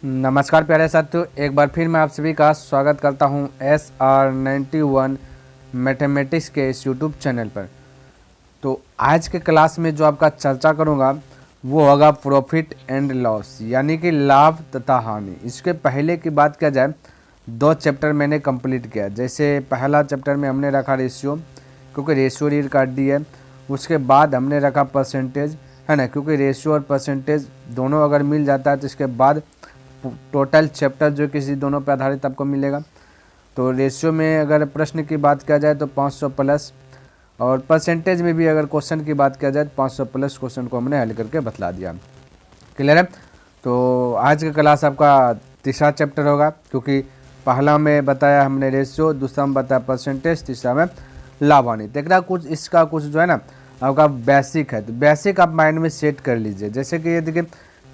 नमस्कार प्यारे साथियों, एक बार फिर मैं आप सभी का स्वागत करता हूं SR91 मैथमेटिक्स के इस यूट्यूब चैनल पर। तो आज के क्लास में जो आपका चर्चा करूंगा वो होगा प्रॉफिट एंड लॉस, यानी कि लाभ तथा हानि। इसके पहले की बात किया जाए, 2 चैप्टर मैंने कंप्लीट किया। जैसे पहला चैप्टर में हमने रखा रेशियो, क्योंकि रेशियो रीड काट दी है। उसके बाद हमने रखा परसेंटेज, है ना, क्योंकि रेशियो और परसेंटेज दोनों अगर मिल जाता है तो इसके बाद टोटल चैप्टर जो किसी दोनों पर आधारित आपको मिलेगा। तो रेशियो में अगर प्रश्न की बात किया जाए तो 500 प्लस, और परसेंटेज में भी अगर क्वेश्चन की बात किया जाए तो 500 प्लस क्वेश्चन को हमने हल करके बतला दिया। क्लियर है? तो आज का क्लास आपका तीसरा चैप्टर होगा, क्योंकि पहला में बताया हमने रेशियो, दूसरा में बताया परसेंटेज, तीसरा में लाभ हानि। देखना कुछ इसका कुछ जो है ना आपका बेसिक है, तो बेसिक आप माइंड में सेट कर लीजिए। जैसे कि ये देखिए,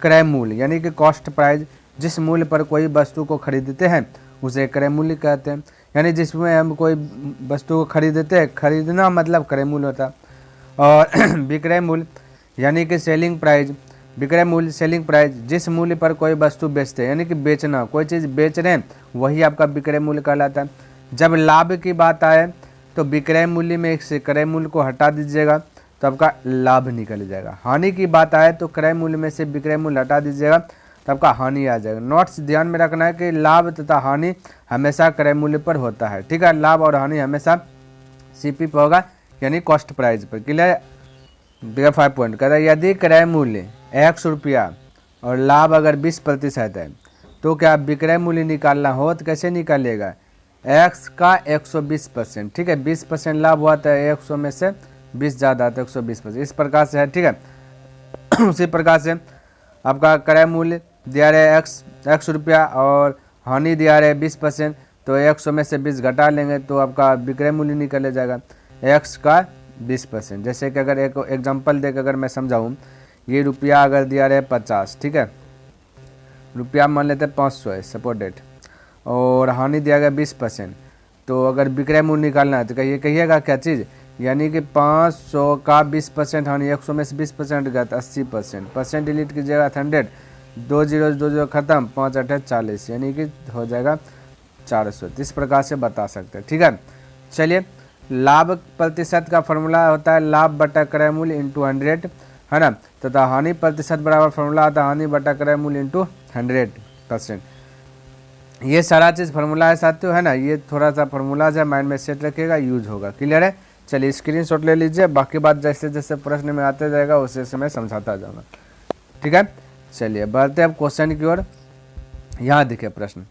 क्रय मूल्य यानी कि कॉस्ट प्राइस, जिस मूल्य पर कोई वस्तु को खरीदते हैं उसे क्रय मूल्य कहते हैं। यानी जिसमें हम कोई वस्तु को खरीदते हैं, खरीदना मतलब क्रय मूल्य होता है। और विक्रय मूल्य यानी कि सेलिंग प्राइस, विक्रय मूल्य सेलिंग प्राइस, जिस मूल्य पर कोई वस्तु बेचते हैं, यानी कि बेचना, कोई चीज़ बेच रहे हैं वही आपका विक्रय मूल्य कहलाता है। जब लाभ की बात आए तो विक्रय मूल्य में से क्रय मूल्य को हटा दीजिएगा तो आपका लाभ निकल जाएगा। हानि की बात आए तो क्रय मूल्य में से विक्रय मूल्य हटा दीजिएगा तो आपका हानि आ जाएगा। नोट्स ध्यान में रखना है कि लाभ तथा हानि हमेशा क्रय मूल्य पर होता है। ठीक है, लाभ और हानि हमेशा सीपी पर होगा, यानी कॉस्ट प्राइस पर। क्लियर? 5 पॉइंट कहता है, यदि क्रय मूल्य 100 रुपया और लाभ अगर 20% है तो क्या विक्रय मूल्य निकालना हो तो कैसे निकालिएगा? x का 120%। ठीक है, 20% लाभ हुआ था, 100 में से 20 ज़्यादा था, 120%। इस प्रकार से है। ठीक है, उसी प्रकार से आपका क्रय मूल्य दिया रहे x रुपया और हानि दिया रहे 20%, तो 100 में से 20 घटा लेंगे तो आपका विक्रय मूल्य निकल जाएगा x का 20%। जैसे कि अगर एक एग्जांपल देकर अगर मैं समझाऊँ, ये रुपया अगर दिया रहे 50, ठीक है, रुपया मान लेते हैं 500 है सपोर्टेड, और हानि दिया गया 20%, तो अगर विक्रय मूल्य निकालना है तो कहिएगा क्या चीज़, यानी कि 500 का 20% हानि, 100 में से 20% गया तो 80%, परसेंट डिलीट कीजिएगा 100, 2 जीरो खत्म, 5 8 40, यानी कि हो जाएगा 400। इस प्रकार से बता सकते हैं। ठीक है, चलिए, लाभ प्रतिशत का फॉर्मूला होता है लाभ बटा क्रय मूल्य इंटू 100, है ना, तथा हानि प्रतिशत बराबर फॉर्मूला आता है हानि बटा क्रय मूल्य इंटू 100%। ये सारा चीज़ फार्मूला है साथियों, है ना। ये थोड़ा सा फार्मूला है, माइंड में सेट रखिएगा, यूज होगा। क्लियर है? चलिए स्क्रीनशॉट ले लीजिए, बाकी बात जैसे जैसे प्रश्न में आते जाएगा उसे समय समझाता जाऊंगा। ठीक है, चलिए बढ़ते हैं अब क्वेश्चन की ओर। यहाँ देखिए प्रश्न,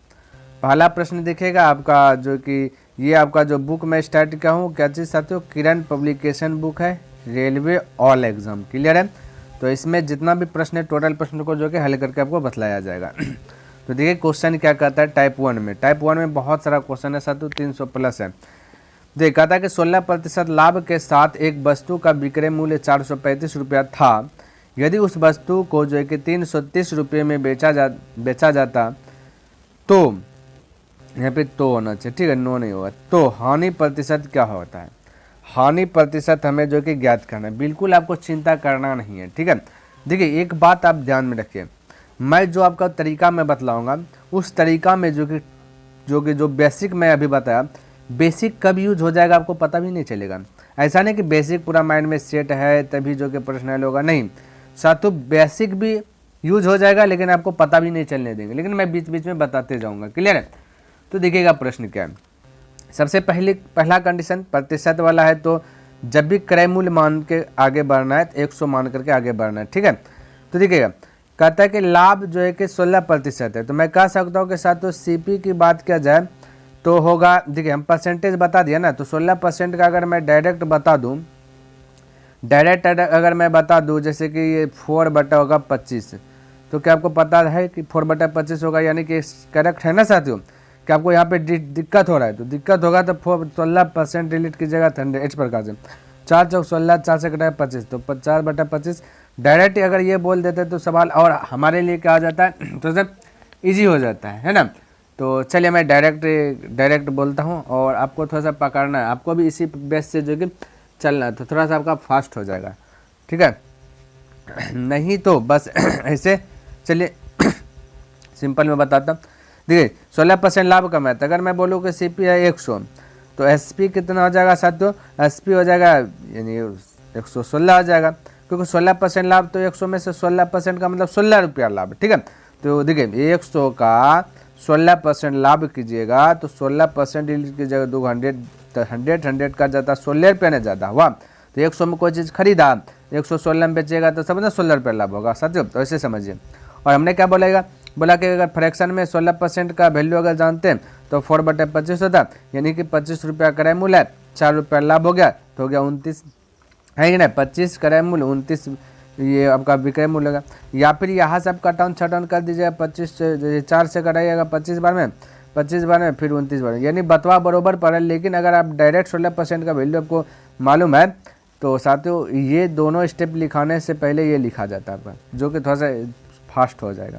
पहला प्रश्न दिखेगा आपका, जो कि ये आपका जो बुक मैं स्टार्ट किया हूँ, क्या चीज़ साथियों, किरण पब्लिकेशन बुक है, रेलवे ऑल एग्जाम। क्लियर है? तो इसमें जितना भी प्रश्न है, टोटल प्रश्न को जो कि हल करके आपको बतलाया जाएगा। तो देखिए क्वेश्चन क्या कहता है टाइप 1 में। टाइप 1 में बहुत सारा क्वेश्चन है साथियों, 300 प्लस है। देखिए कहता है कि 16% लाभ के साथ एक वस्तु का विक्रय मूल्य 435 रुपया था। यदि उस वस्तु को जो है कि 330 रुपये में बेचा जाता तो, यहाँ पे तो होना चाहिए, ठीक है, नो नहीं होगा, तो हानि प्रतिशत क्या होता है? हानि प्रतिशत हमें जो कि ज्ञात करना है, बिल्कुल आपको चिंता करना नहीं है। ठीक है, देखिए एक बात आप ध्यान में रखिए, मैं जो आपका तरीका मैं बतलाऊंगा उस तरीका में जो बेसिक मैं अभी बताया, बेसिक कब यूज हो जाएगा आपको पता भी नहीं चलेगा। ऐसा नहीं कि बेसिक पूरा माइंड में सेट है तभी जो कि प्रश्न हल होगा, नहीं साथियों, बेसिक भी यूज हो जाएगा लेकिन आपको पता भी नहीं चलने देंगे, लेकिन मैं बीच बीच में बताते जाऊंगा। क्लियर है? तो देखिएगा प्रश्न क्या है। सबसे पहला कंडीशन प्रतिशत वाला है, तो जब भी क्रय मूल्य मान के आगे बढ़ना है तो 100 मान करके आगे बढ़ना है। ठीक है, तो देखिएगा कहता है कि लाभ जो है कि 16% है, तो मैं कह सकता हूँ कि साथियों सीपी की बात किया जाए तो होगा, देखिए हम परसेंटेज बता दिया ना, तो 16% का अगर मैं डायरेक्ट बता दूँ, अगर मैं बता दूँ जैसे कि ये 4/25, तो क्या आपको पता है कि 4/25 होगा, यानी कि करेक्ट है ना साथियों, कि आपको यहाँ पे दिक्कत हो रहा है, तो दिक्कत होगा तो 16% डिलीट कीजिएगा 100। इस प्रकार से 4 चौक 16, 4 से कटा 25, तो 50/25 डायरेक्ट अगर ये बोल देते तो सवाल और हमारे लिए क्या हो जाता है, तो सर ईजी हो जाता है ना। तो चलिए मैं डायरेक्ट बोलता हूँ और आपको थोड़ा सा पकड़ना है, आपको भी इसी बेस से जो कि चलना है, तो थोड़ा सा आपका फास्ट हो जाएगा। ठीक है, नहीं तो बस ऐसे चलिए सिंपल में बताता हूँ। देखिए 16% लाभ कमाया, तो अगर मैं बोलूँ कि CP है 100, तो SP कितना हो जाएगा साथियों, SP हो जाएगा यानी 116 हो जाएगा, क्योंकि 16% लाभ, तो 100 में से 16% का मतलब 16 रुपया लाभ, ठीक है। तो देखिए 100 का 16% लाभ कीजिएगा तो 16% कीजिएगा 100 का जाता 16 रुपया ने ज़्यादा हुआ। तो 100 में कोई चीज़ खरीदा, 116 में बेचेगा तो समझना 16 रुपया लाभ होगा साथियों, तो ऐसे समझिए। और हमने क्या बोला कि अगर फ्रैक्शन में 16% का वैल्यू अगर जानते हैं तो 4/25 होता, यानी कि 25 रुपया क्रय मूल्य है, 4 रुपया लाभ हो गया, तो हो गया 29, है कि नहीं। 25 क्रय मूल्य, 29 ये आपका विक्रय मूल्य होगा। या फिर यहाँ से आप कट डाउन कर दीजिएगा, 25 4 से कटाइएगा 25 बार में, 25 बार में फिर 29 बार में, यानी बतवा बरोबर पड़ा। लेकिन अगर आप डायरेक्ट 16% का वैल्यू आपको मालूम है तो साथियों ये दोनों स्टेप लिखाने से पहले ये लिखा जाता है आपका, जो कि थोड़ा सा फास्ट हो जाएगा।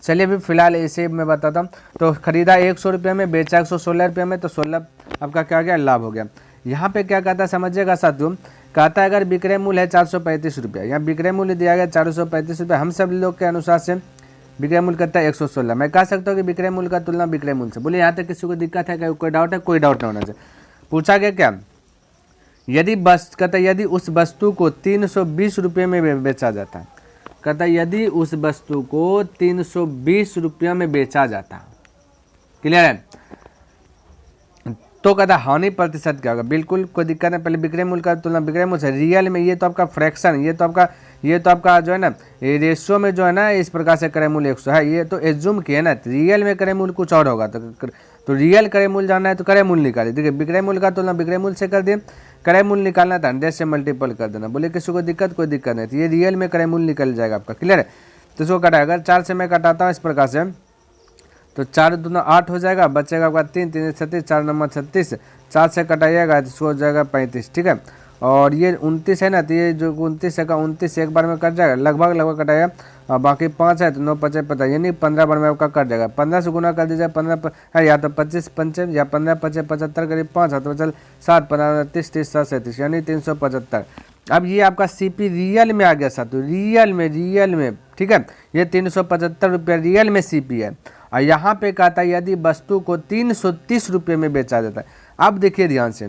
चलिए अभी फिलहाल इसे मैं बताता हूँ। तो खरीदा 100 रुपये में, बेचा 116 रुपये में, तो 16 आपका क्या गया, लाभ हो गया। यहाँ पे क्या कहता है समझिएगा साथियों, कहता है अगर विक्रय मूल्य है 435 रुपया, यहाँ विक्रय मूल्य दिया गया 435 रुपया, हम सब लोग के अनुसार से विक्रय मूल्य करता है 116। मैं कह सकता हूँ कि विक्रय मूल्य का तुलना विक्रय मूल्य से। बोलिए यहाँ तक किसी को दिक्कत है, कोई डाउट है? कोई डाउट नहीं होना चाहिए। पूछा गया क्या, यदि उस वस्तु को 320 रुपये में बेचा जाता है, कहता यदि उस वस्तु को 320 रुपया में बेचा जाता, क्लियर है, तो कहता हानि प्रतिशत क्या होगा। बिल्कुल कोई दिक्कत नहीं, पहले विक्रय मूल्य का तुलना विक्रय मूल्य से। रियल में ये तो आपका फ्रैक्शन, ये तो आपका जो है ना ये रेशियो में जो है ना इस प्रकार से क्रय मूल्य 100 है, ये तो एज्यूम किया ना, रियल में क्रय मूल्य कुछ और होगा। तो रियल क्रय मूल्य जानना है तो क्रय मूल्य निकालिए। देखिए विक्रय मूल्य का तुलना विक्रय मूल्य से कर दिए, क्रय मूल्य निकालना था 100 से मल्टीपल कर देना। बोले किसी को दिक्कत, कोई दिक्कत नहीं, तो ये रियल में क्रय मूल्य निकल जाएगा आपका, क्लियर है। तो इसको कटा, अगर 4 से मैं कटाता हूँ इस प्रकार से, तो 4 दूना 8 हो जाएगा, बचेगा आपका 3 3 36, 4 नंबर 36, 4 से कटाइएगा तो इसको हो जाएगा 35, ठीक है। और ये 29 है ना, तो ये जो 29 है का 29 एक बार में कट जाएगा, लगभग कटाएगा, और बाकी 5 है तो 9 5 पता, यानी 15 बार में आपका कट जाएगा। 15 से गुना कर दीजिए, 15 है या तो 25 5 या 15 5 75 करीब 5 है तो चल 7 15 30 30 7 37, यानी 375। अब ये आपका CP रियल में आ गया साथियों, रियल में, ठीक है। ये 375 रुपया रियल में CP है। और यहाँ पे कहता है यदि वस्तु को 330 रुपये में बेचा जाता है। अब देखिए ध्यान से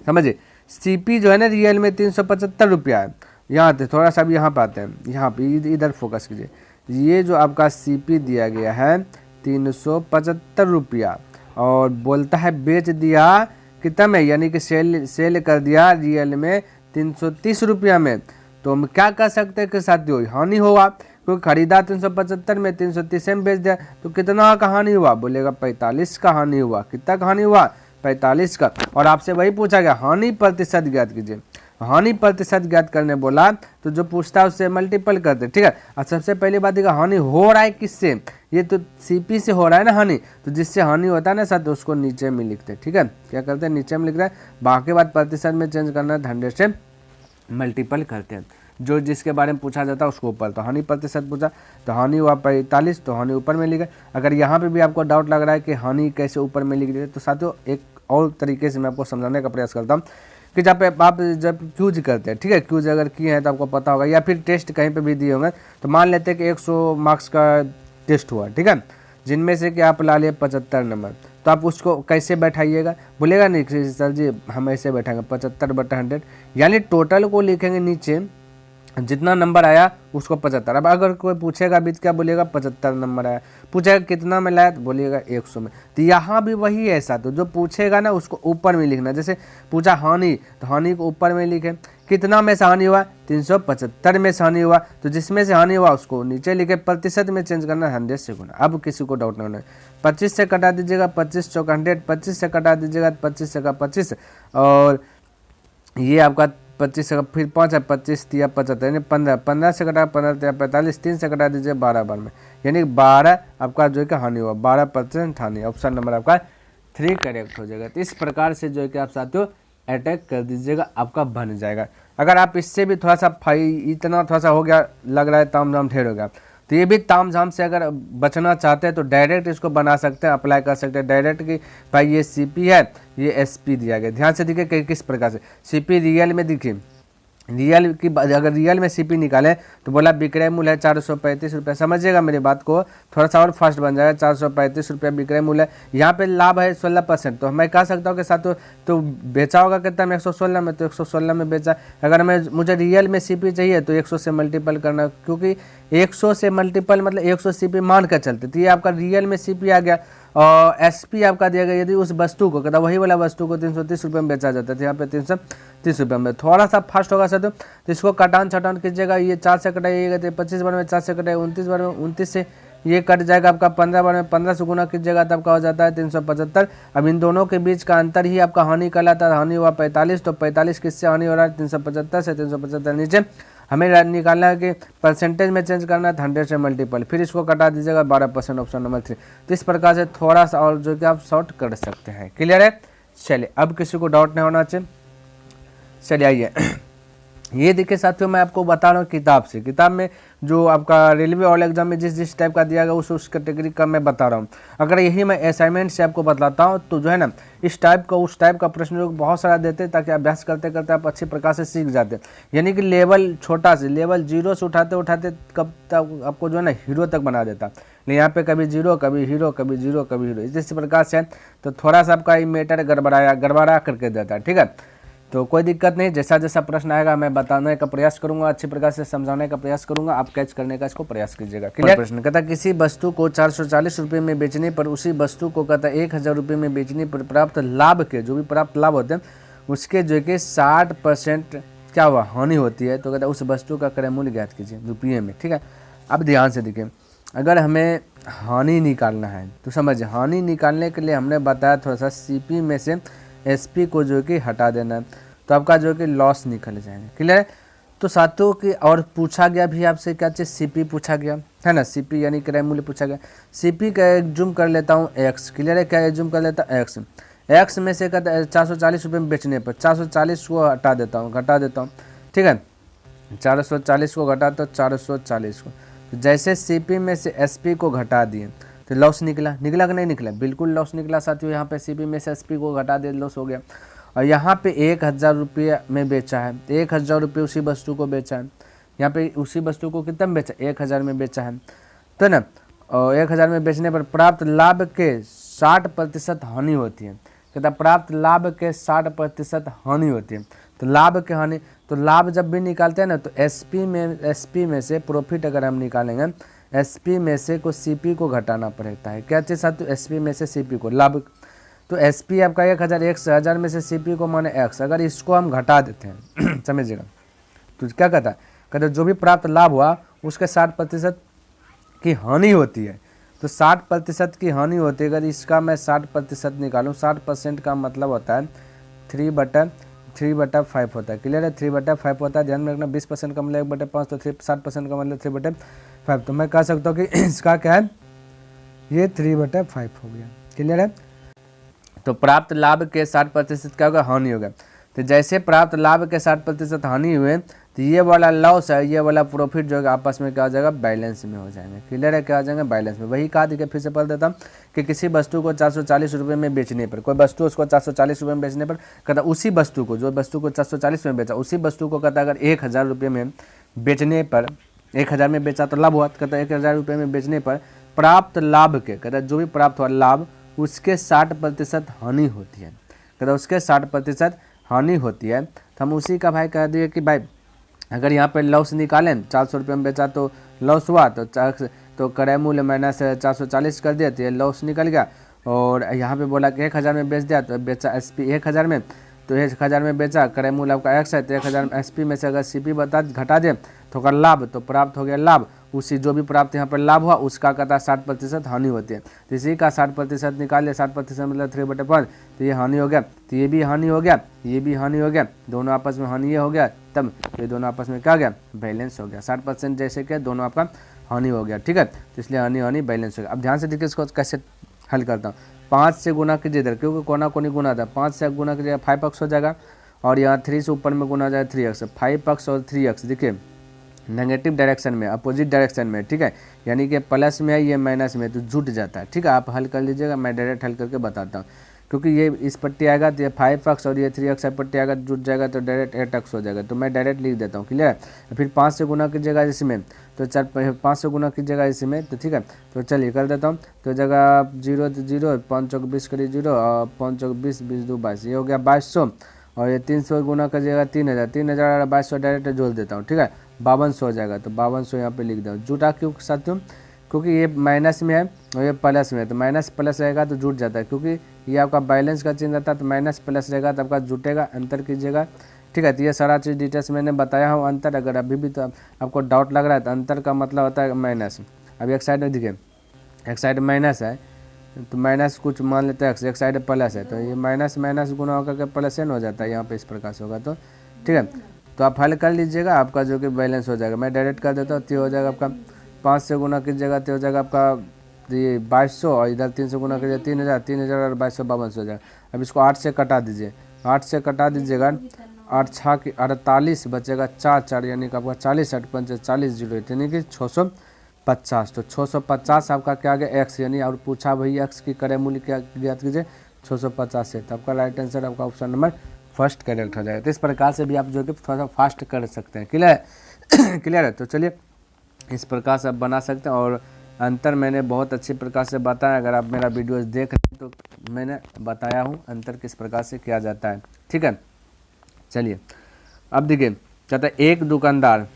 समझिए, CP जो है ना रियल में 375 रुपया है। यहाँ पे थोड़ा सा अब यहाँ पे आते हैं, यहाँ पे इधर फोकस कीजिए। ये जो आपका CP दिया गया है 375 रुपया, और बोलता है बेच दिया कितना में, यानी कि सेल कर दिया रियल में 330 रुपया में। तो हम क्या कर सकते हैं कि साथियों हानि होगा, क्योंकि खरीदा 375 में, 330 में बेच दिया, तो कितना का हानि हुआ, बोलेगा 45 का हानि हुआ। कितना का हानि हुआ, 45 का। और आपसे वही पूछा गया हानि प्रतिशत ज्ञात कीजिए। हानि प्रतिशत ज्ञात करने बोला तो जो पूछता है उससे मल्टीपल करते, ठीक है। और सबसे पहली बात देखा हानि हो रहा है किससे, ये तो CP से हो रहा है ना हानि, तो जिससे हानि होता है ना साथ उसको नीचे में लिखते, ठीक है। क्या करते हैं, नीचे में लिख रहे हैं, बाकी बात प्रतिशत में चेंज करना है, 100 से मल्टीपल करते हैं। जो जिसके बारे में पूछा जाता है उसको ऊपर, तो हानि प्रतिशत पूछा तो हानि हुआ 45, तो हानि ऊपर में लिखे। अगर यहाँ पे भी आपको डाउट लग रहा है कि हानि कैसे ऊपर में लिख दिए, तो साथियों एक और तरीके से मैं आपको समझाने का प्रयास करता हूँ कि जब आप क्यूज करते हैं, ठीक है, क्यूज अगर किए हैं तो आपको पता होगा, या फिर टेस्ट कहीं पे भी दिए होंगे। तो मान लेते हैं कि 100 मार्क्स का टेस्ट हुआ, ठीक है, जिनमें से कि आप ला लिए 75 नंबर, तो आप उसको कैसे बैठाइएगा, बोलेगा नहीं सर जी हम ऐसे बैठाएंगे 75/100, यानी टोटल को लिखेंगे नीचे, जितना नंबर आया उसको 75। अब अगर कोई पूछेगा बीच क्या बोलेगा 75 नंबर आया, पूछेगा कितना में लाया तो बोलिएगा 100 में। तो यहाँ भी वही है ऐसा, तो जो पूछेगा ना उसको ऊपर में लिखना। जैसे पूछा हानि, तो हानि को ऊपर में लिखे, कितना में से हानि हुआ, 375 में से हानि हुआ, तो जिसमें से हानि हुआ उसको नीचे लिखे, प्रतिशत में चेंज करना 100 से गुना। अब किसी को डाउट नहीं होना, 25 से कटा दीजिएगा, 25 चौका 100, 25 से कटा दीजिएगा, 25 से का 25, और ये आपका 25 से फिर 5 है, 25 तिया 75, यानी 15, 15 से कटा 15 तिया 45, 3 से कटा दीजिए 12 बार में, यानी 12 आपका जो है कि हानि हुआ, 12% हानि। ऑप्शन नंबर आपका 3 करेक्ट हो जाएगा। तो इस प्रकार से जो है कि आप साथियों अटैक कर दीजिएगा, आपका बन जाएगा। अगर आप इससे भी थोड़ा सा इतना थोड़ा सा हो गया, लग रहा है ताम झाम ढेर हो गया, तो ये भी ताम झाम से अगर बचना चाहते हैं तो डायरेक्ट इसको बना सकते हैं, अप्लाई कर सकते हैं डायरेक्ट कि भाई ये CP है, ये SP दिया गया। ध्यान से देखिए किस प्रकार से CP रियल में देखिए रियल की अगर रियल में सीपी निकाले तो बोला विक्रय मूल्य है 435 रुपये। समझिएगा मेरी बात को, थोड़ा सा और फास्ट बन जाएगा। 435 रुपये विक्रय मूल्य है, यहाँ पे लाभ है 16%। तो मैं कह सकता हूँ कि साथ तो बेचा होगा कितना में, 116 में, तो 116 में बेचा। अगर मुझे रियल में सीपी चाहिए तो 100 से मल्टीपल करना, क्योंकि 100 से मल्टीपल मतलब 100 सीपी मान कर चलते। तो ये आपका रियल में सीपी आ गया और एसपी आपका दिया गया। यदि उस वस्तु को कहता वही वाला वस्तु को 330 रुपये में बेचा जाता है, तो यहाँ पे 330 रुपये में। थोड़ा सा फास्ट होगा सर तो इसको कटान छटान कीजिएगा। ये 4 से कटाइएगा तो 25 बार में 4 से कटाइए 29 बार में 29 से ये कट जाएगा आपका 15 बार में 15 से गुना कीजिएगा तब का हो जाता है 375। अब इन दोनों के बीच का अंतर ही आपका हानि कहलाता है। हानि हुआ 45, तो 45 किससे हानि हो रहा है, 375 से। 375 नीचे हमें निकालना है कि परसेंटेज में चेंज करना है 100 से मल्टीपल, फिर इसको कटा दीजिएगा 12%, ऑप्शन नंबर 3। तो इस प्रकार से थोड़ा सा और जो कि आप शॉर्ट कर सकते हैं। क्लियर है? चलिए, अब किसी को डाउट नहीं होना चाहिए। चलिए आइए, ये देखिए साथियों, मैं आपको बता रहा हूँ किताब से। किताब में जो आपका रेलवे ऑल एग्जाम में जिस टाइप का दिया गया उस कैटेगरी का मैं बता रहा हूँ। अगर यही मैं असाइनमेंट से आपको बताता हूँ तो जो है ना इस टाइप का उस टाइप का प्रश्न जो बहुत सारा देते हैं, ताकि अभ्यास करते करते आप अच्छी प्रकार से सीख जाते हैं। यानी कि लेवल छोटा से लेवल 0 से उठाते उठाते कब तक आपको जो है ना हीरो तक बना देता। लेकिन यहाँ पे कभी 0 कभी हीरो, कभी 0 कभी हीरो, इस प्रकार से तो थोड़ा सा आपका मैटर गड़बड़ा करके देता है। ठीक है, तो कोई दिक्कत नहीं, जैसा जैसा प्रश्न आएगा मैं बताने का प्रयास करूंगा, अच्छी प्रकार से समझाने का प्रयास करूंगा, आप कैच करने का इसको प्रयास कीजिएगा। क्लियर? प्रश्न कहता किसी वस्तु को 440 रुपये में बेचने पर उसी वस्तु को कहता 1000 रुपये में बेचने पर प्राप्त लाभ के, जो भी प्राप्त लाभ होते हैं उसके जो कि 60% क्या हुआ, हानि होती है। तो कहता उस वस्तु का क्रय मूल्य ज्ञात कीजिए रुपये में। ठीक है, अब ध्यान से देखिए, अगर हमें हानि निकालना है तो समझिए, हानि निकालने के लिए हमने बताया थोड़ा सा सीपी में से एसपी को जो कि हटा देना है, तो आपका जो कि लॉस निकल जाएंगे। क्लियर है? तो साथियों की और पूछा गया भी आपसे क्या चीज़, सीपी पूछा गया है ना, सीपी यानी क्रय मूल्य पूछा गया। सीपी का एज्यूम कर लेता हूँ एक्स। क्लियर है? क्या एज्यूम कर लेता हूँ एक्स। एक्स में से कहता है 440 रुपये में बेचने पर 440 को हटा देता हूँ, घटा देता हूँ। ठीक है, 440 को घटा तो 440 को, तो जैसे सीपी में से एसपी को घटा दिए तो लॉस निकला कि नहीं निकला, बिल्कुल लॉस निकला साथियों। यहाँ पे सीपी में से एसपी को घटा दे, लॉस हो गया। और यहाँ पे 1000 रुपये में बेचा है, 1000 रुपये उसी वस्तु को बेचा है। यहाँ पे उसी वस्तु को कितना में बेचा, 1000 में बेचा है, तो ना। और 1000 में बेचने पर प्राप्त लाभ के 60% हानि होती है। कहता प्राप्त लाभ के 60% हानि होती है। तो लाभ के हानि, तो लाभ जब भी निकालते हैं ना तो एसपी में से प्रॉफिट अगर हम निकालेंगे, एसपी में से को सीपी को घटाना पड़ता है। क्या चीज़ साथ, एसपी में से सीपी को लाभ, तो एसपी आपका 1000, 1000 में से सीपी को माने एक्स, अगर इसको हम घटा देते हैं समझिएगा, तो क्या कहता है, कहते जो भी प्राप्त लाभ हुआ उसके 60% की हानि होती है। तो 60% की हानि होती है। अगर इसका मैं 60% निकालूँ, 60% का मतलब होता है 3/5 होता है। क्लियर है? 3/5 होता है, ध्यान में रखना। 20% का मतलब 1/5, तो 60% का मतलब 3/5। तो मैं कह सकता हूँ कि इसका क्या है, ये 3/5 हो गया। क्लियर है? तो प्राप्त लाभ के 60% क्या होगा, हानि होगा। तो जैसे प्राप्त लाभ के 60% हानि हुए तो ये वाला लॉस है, ये वाला प्रॉफिट जो है आपस में क्या हो जाएगा, बैलेंस में हो जाएंगे। क्लियर है? क्या हो जाएंगे, बैलेंस में। वही कहा देखिए, फिर से पढ़ देता हूँ कि किसी वस्तु को 440 रुपये में बेचने पर, कोई वस्तु उसको 440 रुपये में बेचने पर कहता उसी वस्तु को, जो वस्तु को 440 में बेचा, उसी वस्तु को कहता अगर 1000 रुपये में बेचने पर, 1000 में बेचा तो लाभ हुआ, कहता 1000 रुपये में बेचने पर प्राप्त लाभ के, कहता जो भी प्राप्त हुआ लाभ उसके 60% हानि होती है। कहता उसके 60% हानि होती है। तो हम उसी का भाई कह दिए कि भाई अगर यहाँ पे लॉस निकालें, 400 रुपये में बेचा तो लॉस हुआ, तो क्रय मूल्य माइनस 440 कर दिया तो ये लॉस निकल गया। और यहाँ पे बोला कि 1000 में बेच दिया, तो बेचा एसपी 1000 में, तो 1000 में बेचा, क्रय मूल्य आपका एक्स है, तो 1000 में एसपी में से अगर सीपी घटा दे तो अगर लाभ, तो प्राप्त हो गया लाभ, उसी जो भी प्राप्त यहाँ पर लाभ हुआ उसका कहता 60% हानि होती है। तो इसी का 60% निकाल लिया, 60% मतलब 3/5, तो ये हानि हो गया, तो ये भी हानि हो गया, ये भी हानि हो गया, दोनों आपस में हानि ये हो गया, तब ये दोनों आपस में क्या हो गया, बैलेंस हो गया। 60% जैसे कि दोनों आपका हानि हो गया। ठीक है, तो इसलिए हानि बैलेंस हो गया। अब ध्यान से देखिए इसको कैसे हल करता हूँ। 5 से गुना कीजिए इधर, क्योंकि कोना कोनी गुना था, 5 से गुना कीजिएगा 5x हो जाएगा, और यहाँ 3 से ऊपर में गुना हो जाएगा 3x। 5x और 3x देखिए नेगेटिव डायरेक्शन में, अपोजिट डायरेक्शन में। ठीक है, यानी कि प्लस में है, ये माइनस में, तो जुट जाता है। ठीक है, आप हल कर लीजिएगा, मैं डायरेक्ट हल करके बताता हूँ। क्योंकि ये इस पट्टी आएगा तो ये 5x और ये 3x पट्टी आएगा जुट जाएगा तो डायरेक्ट 8x हो जाएगा। तो मैं डायरेक्ट लिख देता हूँ, क्लियर है। फिर 5 से गुना कीजिएगा इसमें, तो 5 से गुना कीजिएगा इसमें, तो ठीक है। तो चलिए कर देता हूँ। तो जगह 0 तो 0, 5 चौक 20 करिए 0 और 5 चौक 20, 20 2 22, ये हो गया 2200। और ये 300 गुना करिएगा 3000, 3000 और 2200 डायरेक्ट जोड़ देता हूँ, ठीक है। 5200 हो जाएगा, तो 5200 यहाँ पे लिख दूँ। जुटा क्यों साथियों? क्योंकि ये माइनस में है और ये प्लस में है, तो माइनस प्लस रहेगा तो जुट जाता है, क्योंकि ये आपका बैलेंस का चिन्ह रहता है, तो माइनस प्लस रहेगा तो आपका जुटेगा, अंतर कीजिएगा, ठीक है। तो ये सारा चीज़ डिटेल्स मैंने बताया हूँ। अंतर अगर अभी भी तो आपको डाउट लग रहा है तो अंतर का मतलब होता है माइनस। अब एक साइड में देखिए, एक साइड माइनस है तो माइनस कुछ मान लेते हैं x, एक साइड प्लस है तो ये माइनस माइनस गुना होकर के प्लस एन हो जाता है, यहाँ पे इस प्रकार से होगा, तो ठीक है। तो आप हल कर लीजिएगा, आपका जो कि बैलेंस हो जाएगा। मैं डायरेक्ट कर देता हूँ, तो हो जाएगा आपका 5 से गुना कीजिएगा तो हो जाएगा आपका ये 2200 और इधर 3 से गुना कीजिएगा 3000, 3000 और 2200 5200 हो जाएगा। अब इसको 8 से कटा दीजिए, 8 से कटा दीजिएगा, 8 6 की 48 बचेगा 4 4, यानी कि आपका 40 8 5 40 0, यानी कि 650। तो 650 आपका क्या आ गया x, यानी और पूछा वही x की क्रय मूल्य क्या ज्ञात कीजिए 650 से, तो आपका राइट आंसर आपका ऑप्शन नंबर फर्स्ट करेक्ट हो जाएगा। तो इस प्रकार से भी आप जो कि थोड़ा सा फास्ट कर सकते हैं, क्लियर है क्लियर है। तो चलिए इस प्रकार से आप बना सकते हैं, और अंतर मैंने बहुत अच्छे प्रकार से बताया। अगर आप मेरा वीडियोस देख रहे हैं तो मैंने बताया हूँ अंतर किस प्रकार से किया जाता है, ठीक है। चलिए अब देखिए, कहता है एक दुकानदार,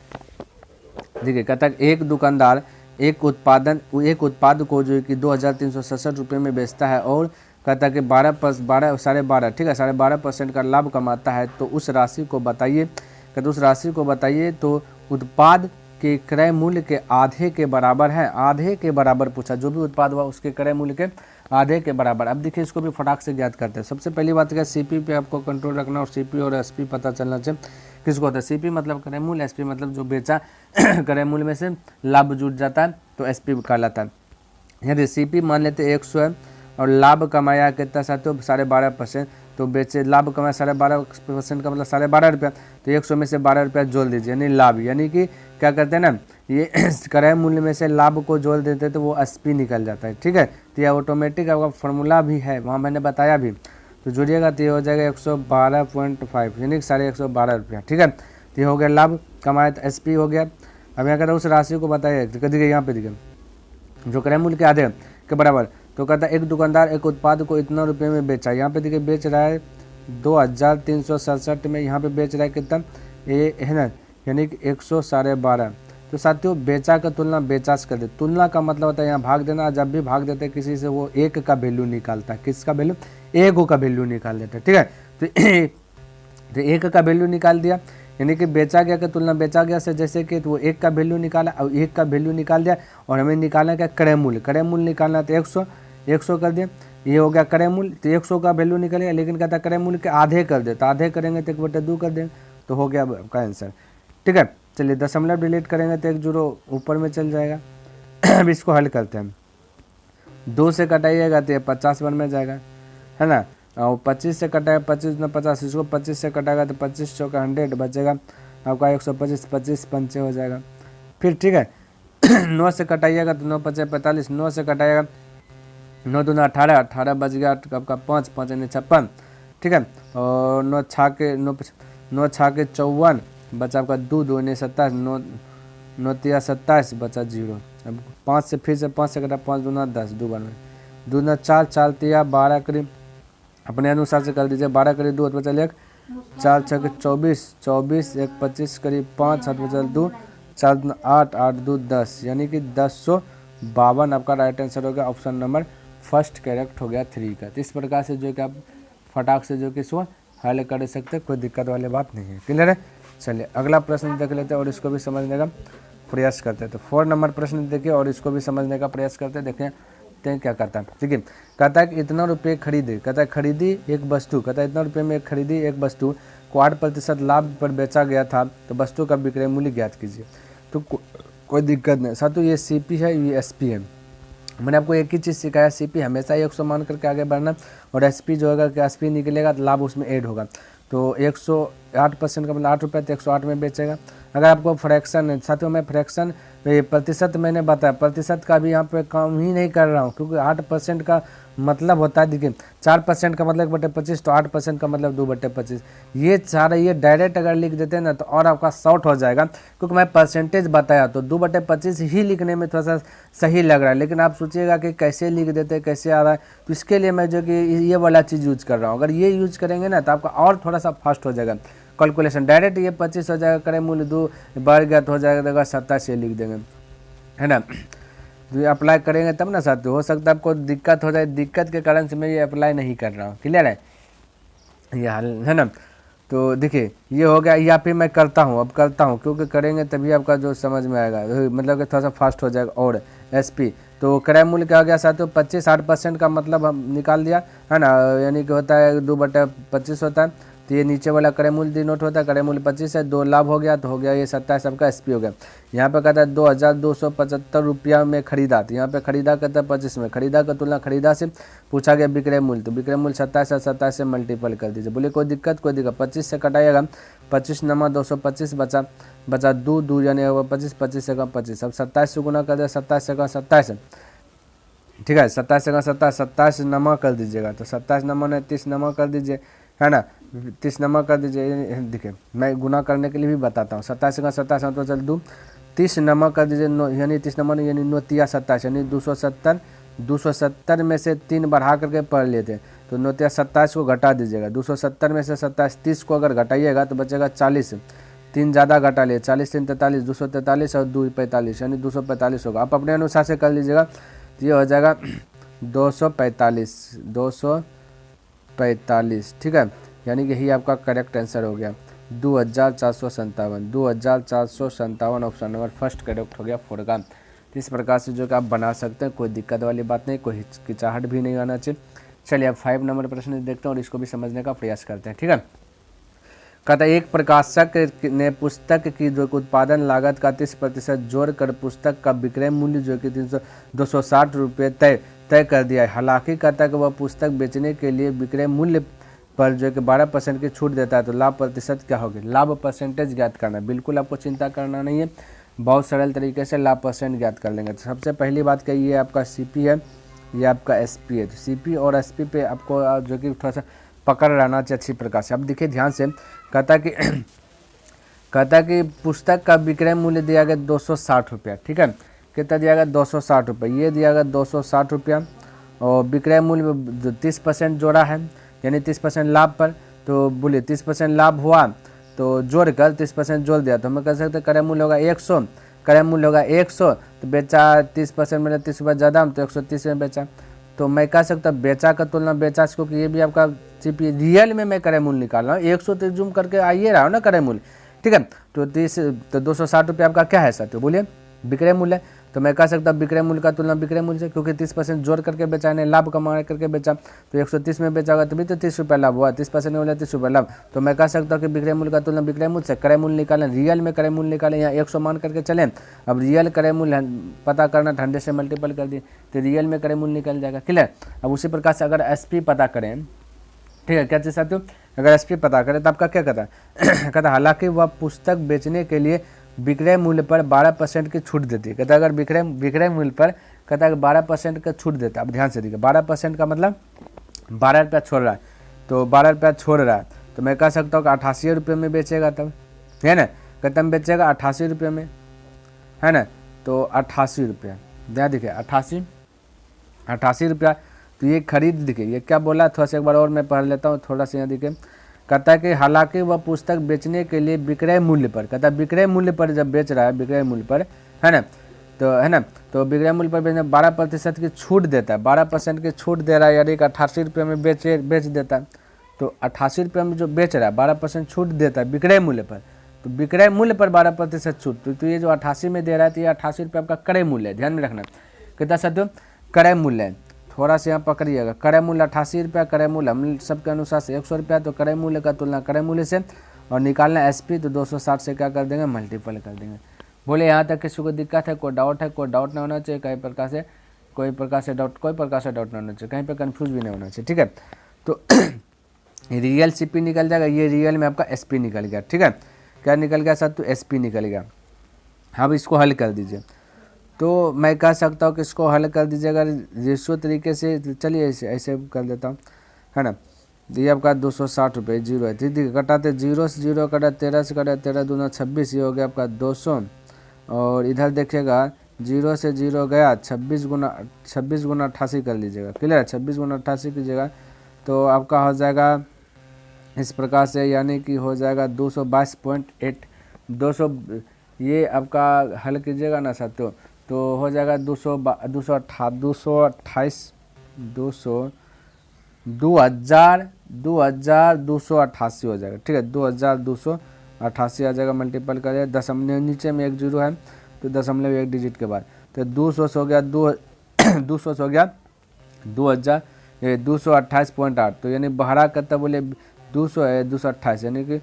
देखिए कहता है एक दुकानदार एक उत्पाद को जो कि 2367 रुपये में बेचता है और कहता है कि 12.5 ठीक है 12.5% का लाभ कमाता है, तो उस राशि को बताइए। कहते उस राशि को बताइए तो उत्पाद के क्रय मूल्य के आधे के बराबर है। आधे के बराबर पूछा, जो भी उत्पाद हुआ उसके क्रय मूल्य के आधे के बराबर। अब देखिए इसको भी फटाक से ज्ञात करते हैं। सबसे पहली बात क्या, सीपी पे आपको कंट्रोल रखना और सीपी और एसपी पता चलना चाहिए। किसको होता है सीपी मतलब क्रय मूल्य, एसपी मतलब जो बेचा क्रय मूल्य में से लाभ जुट जाता है तो एसपी कहलाता है। यदि सीपी मान लेते 100 है और लाभ कमाया कितना साथियों 12.5%, तो बेचे लाभ कमाया 12.5% का मतलब 12.5 रुपया, तो 100 में से 12 रुपया जोड़ दीजिए, यानी लाभ, यानी कि क्या करते हैं ना ये क्रय मूल्य में से लाभ को जोड़ देते हैं तो वो एसपी निकल जाता है, ठीक है। तो यह ऑटोमेटिक आपका फॉर्मूला भी है, वहाँ मैंने बताया भी, तो जुड़िएगा तो ये हो जाएगा 112.5 यानी 112 रुपया, ठीक है। तो ये हो गया लाभ कमाया तो एसपी हो गया। अब यहाँ कहता है उस राशि को बताइए, तो देखिए यहाँ पे देखिए जो क्रय मूल्य के आधे के बराबर, तो कहता है एक दुकानदार एक उत्पाद को इतना रुपये में बेचा। यहाँ पे देखिए बेच रहा है 2367 में, यहाँ पे बेच रहा है कितना ये है ना, यानी कि 112.5। तो साथियों बेचा का तुलना बेचा से कर दे, तुलना का मतलब होता है यहाँ भाग देना। जब भी भाग देते हैं किसी से वो एक का वैल्यू निकालता है, किसका वैल्यू, एक का वैल्यू निकाल देता है, ठीक है। तो एक का वैल्यू निकाल दिया, यानी कि बेचा गया की तुलना बेचा गया से, जैसे कि तो वो एक का वैल्यू निकाला और एक का वैल्यू निकाल दिया, और हमें निकालना क्या क्रय मूल्य, क्रय मूल्य निकालना तो 100 कर दिया, ये हो गया क्रय मूल्य। तो 100 का वैल्यू निकलेगा, लेकिन कहता है क्रय मूल्य के आधे कर दे, तो आधे करेंगे तो 1/2 कर देंगे, तो हो गया आपका आंसर, ठीक है। चलिए दशमलव डिलीट करेंगे तो 1 जीरो ऊपर में चल जाएगा। अब इसको हल करते हैं, 2 से कटाइएगा तो ये 50 बन में जाएगा, है ना, और 25 से कटाएगा 25 न 50, इसको 25 से कटाएगा तो 25 चौका 100 बचेगा आपका 125, 25 पंचे हो जाएगा। फिर ठीक है 9 से कटाइएगा तो 9 पचे 45, 9 से कटाइएगा 9 दूना 18, 18 बच गया आपका 5 5 यानी 56, ठीक है। और 9 छा के 54 बचा आपका 2 2 यानी 27, 9 तिया 27 बचा 0। अब 5 से फिर से 5 से कटा 5 दूना 10, 2 बार में 2 दूना 4, 4 तिया 12 करीब अपने अनुसार से कर दीजिए, 12 करीब 2 बचा 1, 4 6 24, 24 1 25 करीब 5 7 बचा 2, 4 दूना 8, 8 2 10, यानी कि 1052 आपका राइट आंसर हो गया। ऑप्शन नंबर फर्स्ट करेक्ट हो गया 3 का। तो इस प्रकार से जो कि आप फटाक से जो कि इसको हल कर सकते, कोई दिक्कत वाली बात नहीं है, क्लियर है। चलिए अगला प्रश्न देख लेते हैं और इसको भी समझने का प्रयास करते हैं। तो 4 नंबर प्रश्न देखिए और इसको भी समझने का प्रयास करते हैं, देखें क्या कहता है, ठीक है। कहता है कि इतना रुपये खरीदे, कहता है खरीदी एक वस्तु, कहता है इतना रुपये में खरीदी एक वस्तु को 8% लाभ पर बेचा गया था, तो वस्तु का विक्रय मूल्य ज्ञात कीजिए। तो कोई दिक्कत नहीं साथियों, ये सीपी है ये एसपी है। मैंने आपको एक ही चीज़ सिखाया, सीपी हमेशा 100 मान करके आगे बढ़ना, और एसपी जो होगा कि एसपी निकलेगा तो लाभ उसमें ऐड होगा। तो 108% का मतलब 8 रुपये तो 108 में बेचेगा। अगर आपको फ्रैक्शन साथियों में फ्रैक्शन तो ये प्रतिशत मैंने बताया, प्रतिशत का भी यहाँ पे काम ही नहीं कर रहा हूँ, क्योंकि 8% का मतलब होता है, देखिए 4% का मतलब 1/25, तो 8% का मतलब 2/25। ये सारा ये डायरेक्ट अगर लिख देते हैं ना तो और आपका शॉर्ट हो जाएगा, क्योंकि मैं परसेंटेज बताया तो 2/25 ही लिखने में थोड़ा सा सही लग रहा है। लेकिन आप सोचिएगा कि कैसे लिख देते, कैसे आ रहा है, तो इसके लिए मैं जो कि ये वाला चीज़ यूज कर रहा हूँ। अगर ये यूज करेंगे ना तो आपका और थोड़ा सा फास्ट हो जाएगा कैलकुलेशन। डायरेक्ट ये 25 हो जाएगा, क्रय मूल्य 2 बढ़ गया तो हो जाएगा 27 से लिख देंगे, है ना। तो ये अप्लाई करेंगे तब ना साथियों, हो सकता है आपको दिक्कत हो जाए, दिक्कत के कारण से मैं ये अप्लाई नहीं कर रहा हूँ। क्लियर है ये हाल, है ना। तो देखिए ये हो गया, या फिर मैं करता हूँ, अब करता हूँ, क्योंकि करेंगे तभी आपका जो समझ में आएगा, मतलब कि थोड़ा सा फास्ट हो जाएगा। और एसपी तो क्रय मूल्य क्या हो गया साथियों 25-8% का मतलब हम निकाल दिया, है ना, यानी कि होता है 2/25 होता है। तो ये नीचे वाला क्रय मूल्य डिनोट होता है, क्रय मूल्य 25 है, 2 लाभ हो गया तो हो गया ये 27 आपका एसपी हो गया। यहाँ पे कहता है 2275 रुपया में खरीदा, तो यहाँ पे खरीदा कहता है 25 में, खरीदा का तुलना खरीदा से पूछा गया विक्रय मूल्य, तो विक्रय मूल्य 27 है, 27 से मल्टीपल कर दीजिए। बोले कोई दिक्कत, कोई दिक्कत, 25 से कटाइएगा, 25 नमा 225 बचा 2 यानी 25, 25 से 25, अब 27 से गुना कर दिया, 27 से 27, ठीक है, 27 से 27, 27 नमा कर दीजिएगा, तो 27 नमा ने 30 नमा कर दीजिए, है ना, 30 नमा कर दीजिए। देखिए मैं गुना करने के लिए भी बताता हूँ, 27 से 27 तो चल 30 नमा कर दीजिए, यानी 30 नमा ने यानी 9 27 यानी 270 में से 3 बढ़ा करके पढ़ लेते हैं, तो 9 27 को घटा दीजिएगा, 270 में से 27 30 को अगर घटाइएगा तो बचेगा 40, 3 ज़्यादा घटा लिए, 40 3 43, 243 और 2 45 यानी 245 होगा। आप अपने अनुसार से कर लीजिएगा, तो ये हो जाएगा 245, ठीक है, यानी कि यही आपका करेक्ट आंसर हो गया 2457 ऑप्शन नंबर फर्स्ट करेक्ट हो गया 4 का। तो इस प्रकार से जो कि आप बना सकते हैं, कोई दिक्कत वाली बात नहीं, कोई हिचकिचाहट भी नहीं आना चाहिए। चलिए अब 5 नंबर प्रश्न देखते हैं और इसको भी समझने का प्रयास करते हैं, ठीक है। कहता है एक प्रकाशक ने पुस्तक की जो उत्पादन लागत का 30% जोड़कर पुस्तक का विक्रय मूल्य जो कि 260 रुपये तय कर दिया है। हालांकि कहता है कि वह पुस्तक बेचने के लिए विक्रय मूल्य पर जो कि 12% की छूट देता है, तो लाभ प्रतिशत क्या होगी, लाभ परसेंटेज ज्ञात करना। बिल्कुल आपको चिंता करना नहीं है, बहुत सरल तरीके से लाभ परसेंट ज्ञात कर लेंगे। तो सबसे पहली बात क्या, ये आपका सीपी है, ये आपका एसपी है। तो सीपी और एसपी पे आपको जो कि थोड़ा सा पकड़ रहना चाहिए अच्छी प्रकार से। अब देखिए ध्यान से, कहता कि पुस्तक का विक्रय मूल्य दिया गया 260 रुपया, ठीक है, कितना दिया गया 260 रुपये, ये दिया गया 260 रुपया, और विक्रय मूल्य 30% जोड़ा है यानी 30% लाभ पर, तो बोलिए 30% लाभ हुआ तो जोड़कर 30% जोड़ दिया, तो हम कह सकते क्रय मूल्य होगा 100, क्रय मूल्य होगा 100, तो बेचा 30% में 30 रुपये ज़्यादा तो 130 में बेचा। तो मैं कह सकता बेचा का तुलना बेचा, क्योंकि ये भी आपका सीपी रियल में मैं क्रय मूल्य निकाल रहा हूँ, 100 तो जूम करके आइए रहा हूँ ना क्रय मूल्य, ठीक है। तो 260 रुपये आपका क्या है साथियों, बोलिए विक्रय मूल्य। तो मैं कह सकता विक्रय मूल्य का तुलना विक्रय मूल्य से, क्योंकि 30% जोड़ करके बेचा ने लाभ कमा करके बेचा, तो 130 में बेचा होगा तभी तो 30 रुपये लाभ हुआ, 30% में बोला 30 रुपये लाभ। तो मैं कह सकता हूँ कि विक्रय मूल्य का तुलना विक्रय मूल्य से, क्रय मूल्य निकालें, रियल में क्रय मूल्य निकालें, यहाँ 100 मान करके चलें। अब रियल क्रय मूल्य पता करना, 100 से मल्टीपल कर दिए तो रियल में क्रय मूल्य निकल जाएगा, क्लियर। अब उसी प्रकार से अगर एसपी पता करें, ठीक है, क्या चीज़ साथियों, अगर एसपी पता करें तो आपका क्या कहता है कहता हालांकि वह पुस्तक बेचने के लिए विक्रय मूल्य पर 12% की छूट देती है। कहता अगर विक्रय मूल्य पर कहता है 12% का छूट देता है। अब ध्यान से देखिए 12% का मतलब 12 रुपया छोड़ रहा है, तो 12 रुपया छोड़ रहा है, तो मैं कह सकता हूँ कि 88 रुपये में बेचेगा, तब है ना, कहता हम बेचेगा 88 रुपये में, है ना, तो 88 रुपया, ध्यान देखिए 88 रुपया, तो ये खरीद, देखिए ये क्या बोला, थोड़ा सा एक बार और मैं पढ़ लेता हूँ, थोड़ा सा यहाँ देखिए। कहता है कि हालांकि वह पुस्तक बेचने के लिए विक्रय मूल्य पर, कहता है विक्रय मूल्य पर जब बेच रहा है, विक्रय मूल्य पर, है ना, तो विक्रय मूल्य पर बेचने 12% की छूट देता है, 12% की छूट दे रहा है, यानी कि 88 रुपये में बेच देता है। तो 88 रुपये में जो बेच रहा है 12% छूट देता है विक्रय मूल्य पर, तो विक्रय मूल्य पर 12% छूट, तो ये जो 88 में दे रहा है, तो ये 88 रुपये आपका क्रय मूल्य है, ध्यान में रखना। कहता साथियों क्रय मूल्य है, थोड़ा सा यहाँ पकड़िएगा, क्रय मूल्य 88 रुपया, क्रय मूल्य हम सबके अनुसार से 100 रुपया, तो क्रय मूल्य का तुलना क्रय मूल्य से, और निकालना एसपी, तो 260 से क्या कर देंगे, मल्टीपल कर देंगे। बोले यहाँ तक किसी को दिक्कत है, कोई डाउट है, कोई डाउट नहीं होना चाहिए, कोई प्रकार से डाउट नहीं होना चाहिए, कहीं पर कन्फ्यूज भी नहीं होना चाहिए, ठीक है। तो रियल सीपी निकल जाएगा, ये रियल में आपका एसपी निकल गया, ठीक है, क्या निकल गया सर, तो एसपी निकल गया। अब इसको हल कर दीजिए। तो मैं कह सकता हूँ कि इसको हल कर दीजिए अगर रेशियो तरीके से। चलिए ऐसे ऐसे कर देता हूँ, है ना। ये आपका 260 रुपये जीरो है, ठीक है। कटाते जीरो से जीरो कटा, 13 से कटा 13 दूना 26, ये हो गया आपका 200। और इधर देखिएगा जीरो से जीरो गया, 26 गुना 88 कर लीजिएगा, क्लियर। 26 गुना 88 कीजिएगा तो आपका हो जाएगा इस प्रकार से, यानी कि हो जाएगा 222.8। 200 ये आपका हल कीजिएगा ना साथियों तो हो जाएगा 2288 हो जाएगा, ठीक है। 2288 आ जाएगा, मल्टीपल करिए। दशमलव नीचे में एक जीरो है तो दशमलव एक डिजिट के बाद, तो 200 हो गया 200 हो गया 228.8। तो यानी बढ़ा कितना बोले 200 है, 228 यानी कि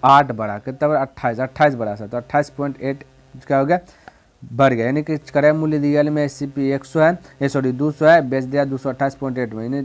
8 बढ़ा, कितना बढ़ा 28 बढ़ा सर, तो 28.8 क्या हो गया, बढ़ गया। यानी कि क्रय मूल्य रियल में SCP 100 है, 200 है, बेच दिया 228.8 में, यानी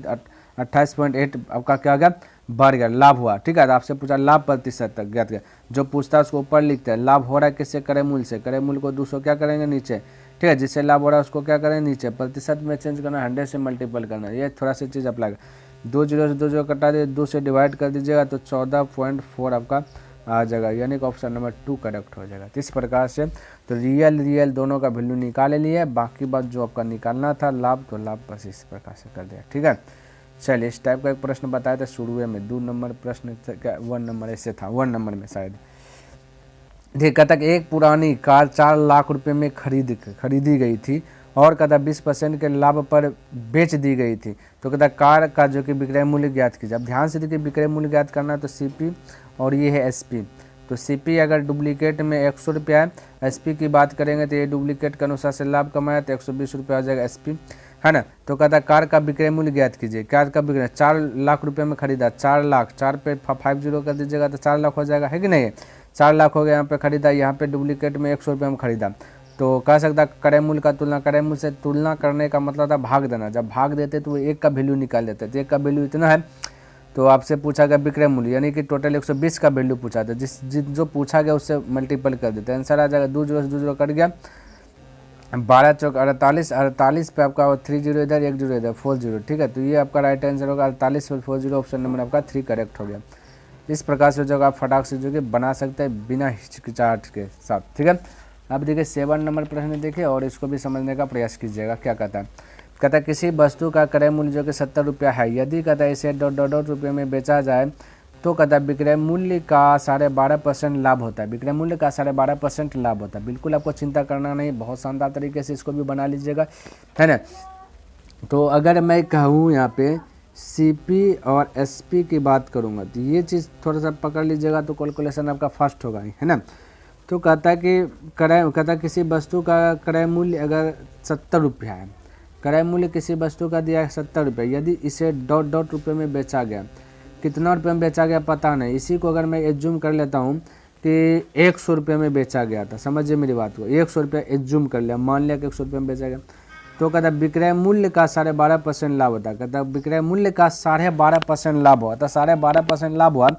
28.8 आपका क्या हो गया, बढ़ गया, लाभ हुआ, ठीक है। आपसे पूछा लाभ प्रतिशत तक ज्ञात किया, जो पूछता है उसको ऊपर लिखते हैं। लाभ हो रहा है किससे, क्रय मूल्य से। क्रय मूल्य को 200 क्या करेंगे नीचे, ठीक है। जिससे लाभ हो रहा है उसको क्या करें नीचे, प्रतिशत में चेंज करना, 100 से मल्टीपल करना, ये थोड़ा सा चीज़ अप्लाई कर। 2 जीरो से 2 जीरो कटा दे, 2 से डिवाइड कर दीजिएगा तो 14.4 आपका आ जाएगा, यानी कि ऑप्शन नंबर 2 करेक्ट हो जाएगा। तो इस प्रकार से तो रियल दोनों का वैल्यू निकाले लिए, बाकी बात जो आपका निकालना था लाभ, तो लाभ बस इस प्रकार से कर दिया, ठीक है। चलिए इस टाइप का एक प्रश्न बताया था शुरू में, 2 नंबर प्रश्न क्या 1 नंबर ऐसे था, 1 नंबर में शायद। देखा तक एक पुरानी कार 4 लाख रुपए में खरीदी गई थी और कहता 20% के लाभ पर बेच दी गई थी। तो कहता कार का जो कि विक्रय मूल्य ज्ञात कीजिए। अब ध्यान से देखिए, विक्रय मूल्य ज्ञात करना है तो CP और ये है SP। तो CP अगर डुप्लीकेट में 100 रुपया है, SP की बात करेंगे तो ये डुप्लीकेट के अनुसार से लाभ कमाया तो 120 रुपया आ जाएगा SP, है ना। तो कहता कार का विक्रय मूल्य ज्ञात कीजिए। कार का विक्रय 4 लाख रुपये में खरीदा, 4 लाख, 4 पे 50 कर दीजिएगा तो 4 लाख हो जाएगा, है कि नहीं। 4 लाख हो गया, यहाँ पे खरीदा, यहाँ पे डुप्लीकेट में 100 रुपये में खरीदा। तो कह सकता क्रय मूल्य का तुलना, क्रय मूल्य से तुलना करने का मतलब था भाग देना। जब भाग देते तो एक का वैल्यू निकाल देते, तो एक का वैल्यू इतना है तो आपसे पूछा गया विक्रय मूल्य, यानी कि टोटल 120 का वैल्यू पूछा था, जो पूछा गया उससे मल्टीपल कर देते हैं, आंसर आ जाएगा। 2 जीरो से 2 जीरो कट गया, 12 चौक 48 पे आपका 3 जीरो इधर, 1 जीरो इधर, 4 जीरो, ठीक है। तो ये आपका राइट आंसर होगा 48 और 4 जीरो, ऑप्शन नंबर आपका 3 करेक्ट हो गया। इस प्रकार से जो आप फटाक से जो कि बना सकते हैं बिना हिचकिचाहट के साथ, ठीक है। अब देखिए 7 नंबर प्रश्न देखिए और इसको भी समझने का प्रयास कीजिएगा। क्या कहता है, कहता है किसी वस्तु का क्रय मूल्य जो कि 70 रुपया है, यदि कहता है इसे डॉट रुपये में बेचा जाए तो कहता है विक्रय मूल्य का 12.5% लाभ होता है। विक्रय मूल्य का 12.5% लाभ होता है। बिल्कुल आपको चिंता करना नहीं, बहुत शानदार तरीके से इसको भी बना लीजिएगा, है ना। तो अगर मैं कहूँ यहाँ पे CP और SP की बात करूँगा तो ये चीज़ थोड़ा सा पकड़ लीजिएगा तो कैलकुलेशन आपका फास्ट होगा, है ना। तो कहता है कि कहता किसी वस्तु का क्रय मूल्य अगर 70 रुपया है, क्रय मूल्य किसी वस्तु का दिया है 70 रुपये, यदि इसे डॉट रुपये में बेचा गया, कितना रुपये में बेचा गया पता नहीं, इसी को अगर मैं एज्यूम कर लेता हूँ कि 100 रुपये में बेचा गया था, समझिए मेरी बात को, 100 रुपया एज्यूम कर लिया, मान लिया कि 100 रुपये में बेचा गया, तो कहता विक्रय मूल्य का 12.5% लाभ होता है। कहता विक्रय मूल्य का 12.5% लाभ हुआ, तो 12.5% लाभ हुआ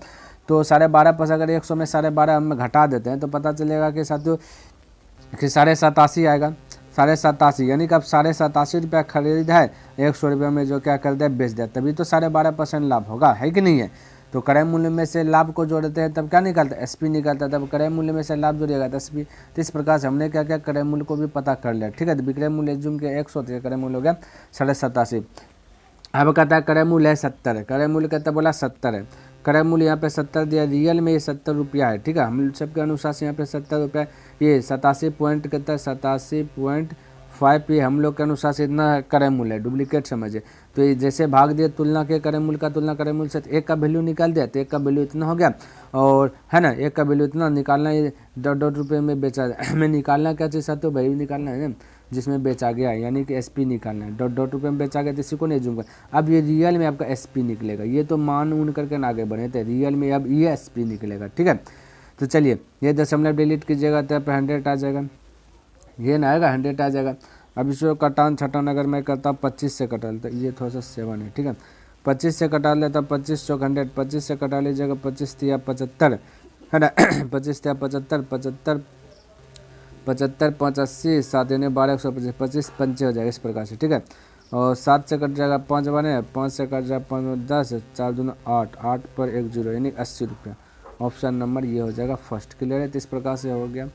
तो 12.5% अगर 100 में 12.5 हम घटा देते हैं तो पता चलेगा कि साथियों कि 87.5 आएगा, 87.5, यानी कि अब 87.5 रुपया खरीदा है, 100 रुपये में जो क्या कर दिया बेच दिया, तभी तो 12.5% लाभ होगा, है कि नहीं है। तो क्रय मूल्य में से लाभ को जोड़ते हैं तब क्या निकलता है, SP निकलता है, तब क्रय मूल्य में से लाभ जोड़िएगा तो SP। तो इस प्रकार से हमने क्या क्या क्रय मूल्य को भी पता कर लिया, ठीक है। तो विक्रय मूल्य जूम के 100 तो क्रय मूल्य हो गया 87.5। अब कहता है क्रय मूल्य है 70 है, क्रय मूल्य कहता बोला 70 है, क्रय मूल्य यहाँ पे 70 दिया, रियल में ये 70 रुपया है, ठीक है। हम सबके अनुसार से यहाँ पे 70 रुपया, ये 87 पॉइंट कहता है 87.5 ये हम लोग के अनुसार से इतना क्रय मूल्य है, डुप्लीकेट समझे। तो ये जैसे भाग दिया तुलना के क्रय मूल्य का, तुलना क्रय मूल्य से एक का वैल्यू निकाल दिया तो एक का वैल्यू इतना हो गया, और है ना एक का वैल्यू इतना निकालना, ये डॉट रुपये में बेचा हमें निकालना क्या चीज़ तो वैल्यू निकालना है ना जिसमें बेचा गया, यानी कि SP निकालना है, डॉट रुपये में बेचा गया तो इसी को नहीं जूम कर। अब ये रियल में आपका SP निकलेगा, ये तो मान उन करके ना आगे बढ़े थे, रियल में अब ये SP निकलेगा, ठीक है। तो चलिए ये दशमलव डिलीट कीजिएगा तो यहाँ पे 100 आ जाएगा, ये ना आएगा 100 आ जाएगा। अब इसको कटान छटान अगर मैं करता हूँ 25 से कटा लेता, ये थोड़ा सा 7 है, ठीक है। 25 से कटा लेता, 25 चौक 100, 25 से कटा लीजिएगा, 25 तिया 75, है ना 25 तिया 75, 75 75 5 80, 7 यानी 12 125, 25 पंचे हो जाएगा इस प्रकार से, ठीक है। और 7 से कट जाएगा 5 बने, 5 से कट जाएगा 5 10, 4 दूना 8, 8 पर 1 0 यानी 80 रुपया। ऑप्शन नंबर ये हो जाएगा फर्स्ट। क्लियर है, तो इस प्रकार से हो गया।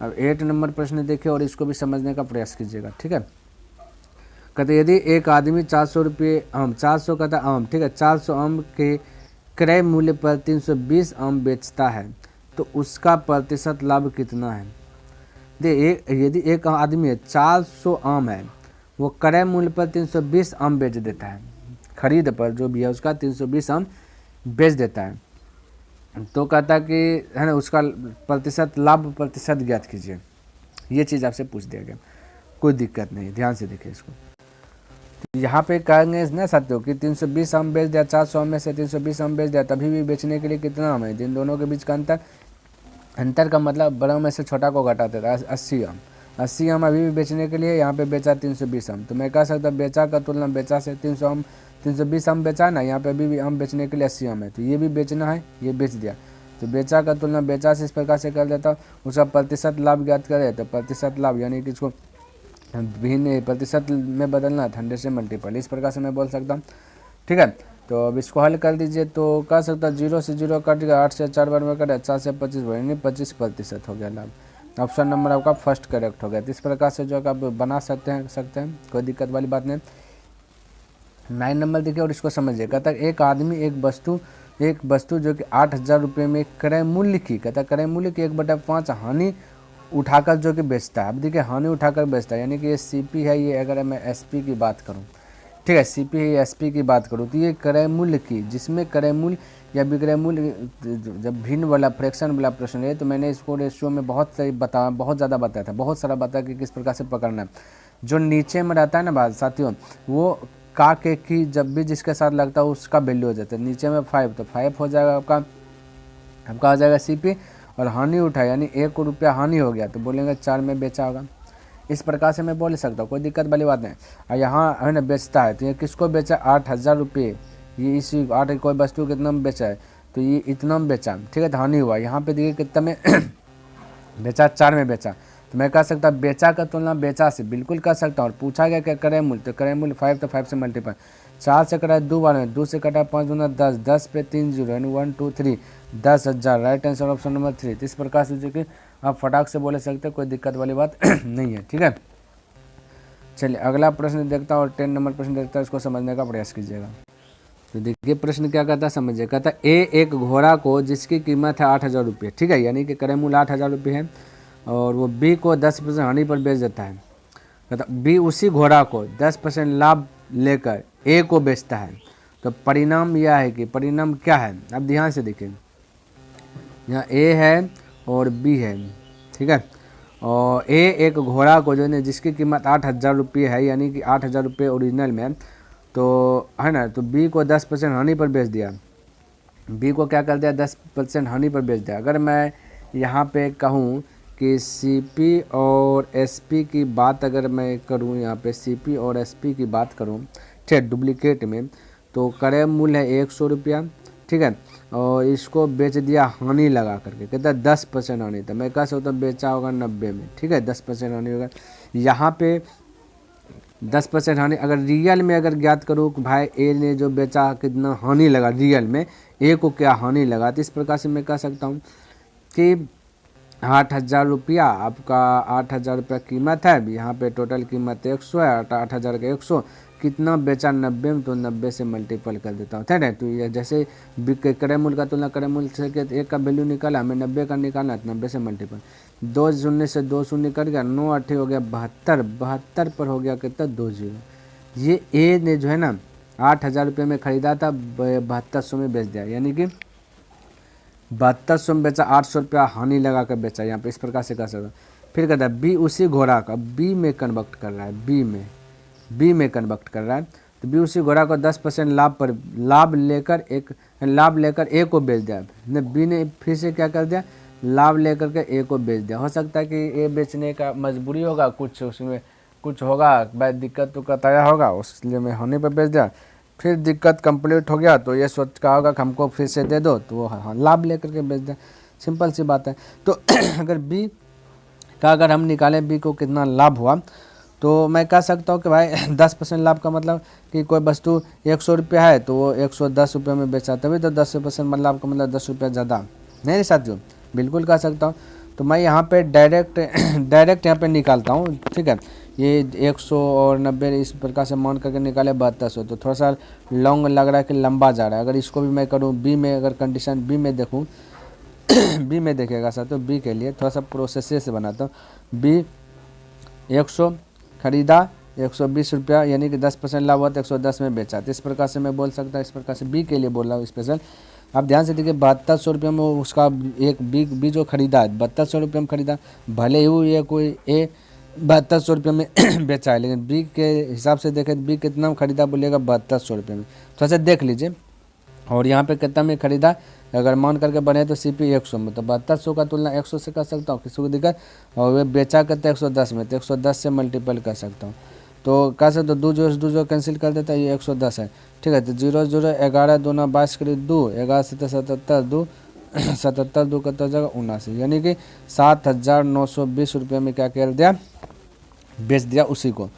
अब 8 नंबर प्रश्न देखिए और इसको भी समझने का प्रयास कीजिएगा, ठीक है। कहते यदि एक आदमी 400 रुपये आम, 400 कहता आम, ठीक है, 400 आम के क्रय मूल्य पर 320 आम बेचता है तो उसका प्रतिशत लाभ कितना है। यदि एक आदमी है 400 आम है, वो क्रय मूल्य पर 320 आम बेच देता है, खरीद पर जो भी है उसका 320 आम बेच देता है, तो कहता कि है ना उसका प्रतिशत लाभ प्रतिशत ज्ञात कीजिए। ये चीज़ आपसे पूछ दिया गया, कोई दिक्कत नहीं, ध्यान से देखिए इसको। तो यहाँ पे कहेंगे ना साथियों कि 320 आम बेच दिया, 400 आम में से 320 आम बेच दिया, तभी भी बेचने के लिए कितना आम है, इन दोनों के बीच का अंतर का मतलब बड़ा में से छोटा को घटा देता है। 80 आम, 80 आम अभी भी बेचने के लिए, यहाँ पे बेचा 320 आम, तो मैं कह सकता बेचा का तुलना बेचा से 320 आम बेचा ना, यहाँ पे अभी भी आम बेचने के लिए 80 आम है, तो ये भी बेचना है, ये बेच दिया, तो बेचा का तुलना बेचा से इस प्रकार से कर देता हूँ। उसका प्रतिशत लाभ ज्ञात करे, तो प्रतिशत लाभ यानी कि इसको भिन्न प्रतिशत में बदलना है, 100 से मल्टीपल, इस प्रकार से मैं बोल सकता हूँ, ठीक है। तो अब इसको हल कर दीजिए, तो कह सकता 0 से 0 कट गया, 8 से 4 बार में कटे, 4 से 25 यानी 25% हो गया लाभ। ऑप्शन नंबर आपका फर्स्ट करेक्ट हो गया। तो इस प्रकार से जो आप बना सकते हैं, कोई दिक्कत वाली बात नहीं। 9 नंबर देखिए और इसको समझिए। कहता है एक आदमी एक वस्तु जो कि 8000 रुपये में क्रय मूल्य की, कहता क्रय मूल्य की 1/5 हानि उठाकर जो कि बेचता है। अब देखिए हानि उठाकर बेचता है यानी कि ये सीपी है, ये अगर मैं एसपी की बात करूं, ठीक है, सीपी है एसपी की बात करूं, तो ये क्रय मूल्य की, जिसमें क्रय मूल्य या विक्रय मूल्य जब भिन्न वाला फ्रैक्शन वाला प्रश्न है, तो मैंने इसको रेशियो में बहुत ज़्यादा बताया था, बहुत सारा बताया कि किस प्रकार से पकड़ना है। जो नीचे में रहता है ना बात साथियों, वो का के की जब भी जिसके साथ लगता है उसका वैल्यू हो जाता है। नीचे में 5, तो 5 हो जाएगा आपका हो जाएगा सीपी, और हानि उठा यानी 1 रुपया हानि हो गया, तो बोलेंगे 4 में बेचा होगा। इस प्रकार से मैं बोल सकता हूँ, कोई दिक्कत वाली बात नहीं। और यहाँ है ना बेचता है, तो ये किसको बेचा, 8000 रुपये, ये इसी 8 कोई वस्तु कितना में बेचा है, तो ये इतना में बेचा, ठीक है, तो हानि हुआ। यहाँ पे देखिए कितना में बेचा, 4 में बेचा, तो मैं कह सकता बेचा का तुलना बेचा से बिल्कुल कर सकता हूँ। और पूछा गया क्या क्रय मूल्य, तो क्रय मूल्य 5, तो 5 से मल्टीपल, 4 से कटा 2 बार में, 2 से कटा 5 दूना 10, 10 पे 3 0 यानी 1 2 3, 10,000, राइट आंसर ऑप्शन नंबर 3। तो इस प्रकार से जो कि आप फटाक से बोले सकते हैं, कोई दिक्कत वाली बात नहीं है, ठीक है। चलिए अगला प्रश्न देखता हूँ और 10 नंबर प्रश्न देखता है, इसको समझने का प्रयास कीजिएगा। तो देखिए प्रश्न क्या कहता है समझिए। कहता है ए एक घोड़ा को जिसकी कीमत है 8000 रुपये, ठीक है, यानी कि क्रय मूल्य 8000 रुपये है, और वो बी को 10% हानि पर बेच देता है। कहता बी उसी घोड़ा को 10% लाभ लेकर ए को बेचता है, तो परिणाम यह है कि परिणाम क्या है। अब ध्यान से देखिए, यहाँ ए है और बी है, ठीक है, और ए एक घोड़ा को जो है जिसकी कीमत 8000 रुपये है, यानी कि 8000 रुपये ओरिजिनल में, तो है ना, तो बी को 10% हानि पर बेच दिया। बी को क्या कर दिया, 10% हानि पर बेच दिया। अगर मैं यहाँ पे कहूँ कि सीपी और एसपी की बात अगर मैं करूँ, यहाँ पे सीपी और एसपी की बात करूँ, ठीक है, डुप्लीकेट में, तो क्रय मूल्य है 100 रुपया, ठीक है, और इसको बेच दिया हानि लगा करके, कहता है 10% हानि, तो मैं कह सकता हूँ बेचा होगा 90 में, ठीक है, 10% हानि होगा। यहाँ पे 10% हानि अगर रियल में अगर ज्ञात करूँ कि भाई ए ने जो बेचा कितना हानि लगा, रियल में ए को क्या हानि लगा, तो इस प्रकार से मैं कह सकता हूँ कि 8000 रुपया, आपका 8000 रुपया कीमत है, यहाँ पे टोटल कीमत 100 है, 8000 का 100 कितना बेचा 90 में, तो 90 से मल्टीपल कर देता हूँ, ठीक है। तो ये जैसे क्रय मूल्य का तुलना क्रय मूल्य से एक का वैल्यू निकाला, हमें 90 का निकालना है, 90 से मल्टीपल, 2 शून्य से 2 शून्य कट गया, 9 8 हो गया 72, 72 पर हो गया कितना 2 0। ये ए ने जो है ना 8000 रुपये में ख़रीदा था, 7200 में बेच दिया, यानी कि 7200 में बेचा, 800 रुपया हानि लगा कर बेचा, यहाँ पे इस प्रकार से कर सकता। फिर कहता है बी उसी घोड़ा का बी में कन्वर्ट कर रहा है, बी में कन्वर्ट कर रहा है, तो बी उसी घोड़ा को 10% लाभ लेकर ए को बेच दिया। बी ने फिर से क्या कर दिया, लाभ लेकर के ए को बेच दिया। हो सकता है कि ए बेचने का मजबूरी होगा, कुछ उसमें कुछ होगा, भाई दिक्कत तो बताया होगा, उसलिए मैं हानि पर बेच दिया। फिर दिक्कत कंप्लीट हो गया तो ये सोच का होगा कि हमको फिर से दे दो, तो वो हाँ लाभ लेकर के बेच दिया, सिंपल सी बात है। तो अगर बी का अगर हम निकालें बी को कितना लाभ हुआ, तो मैं कह सकता हूँ कि भाई 10% लाभ का मतलब कि कोई वस्तु 100 रुपया है तो वो 110 रुपये में बेचा, तभी तो 10% लाभ का मतलब 10 रुपया ज़्यादा नहीं साथियों, बिल्कुल कह सकता हूँ। तो मैं यहाँ पे डायरेक्ट यहाँ पे निकालता हूँ, ठीक है। ये 100 और 90 इस प्रकार से मान करके निकाले 7200, तो थोड़ा सा लॉन्ग लग रहा है कि लंबा जा रहा है। अगर इसको भी मैं करूँ बी में, अगर कंडीशन बी में देखूँ बी में देखेगा सर, तो बी के लिए थोड़ा सा प्रोसेस से बनाता हूँ। बी 100 खरीदा 120 रुपया, यानी कि 10% लाभ हुआ तो 110 में बेचा, तो इस प्रकार से मैं बोल सकता हूँ। इस प्रकार से बी के लिए बोल रहा हूँ स्पेशल। आप ध्यान से देखिए 7200 रुपये में उसका एक बी जो खरीदा 7200 रुपये में खरीदा, भले ही वो ये कोई ए 7200 रुपये में बेचा है, लेकिन बी के हिसाब से देखें तो बी कितना में खरीदा बोलिएगा 7200 रुपये में, थोड़ा सा देख लीजिए। और यहाँ पे कितना में खरीदा, अगर मान करके बने तो सी पी 100 में, तो 7200 का तुलना 100 से कर सकता हूँ, किसी को दिक्कत। और वे बेचा करते 110 में, तो 110 से मल्टीपल कर सकता हूँ, तो कह सकते दो जो कैंसिल कर देता है, ये 110 है, ठीक है। तो 0 0 11 2 9 22 करीब 2 11 7 77 2 77 2 का जगह 79, यानी कि 7920 रुपये में क्या कर दिया, बेच दिया उसी को।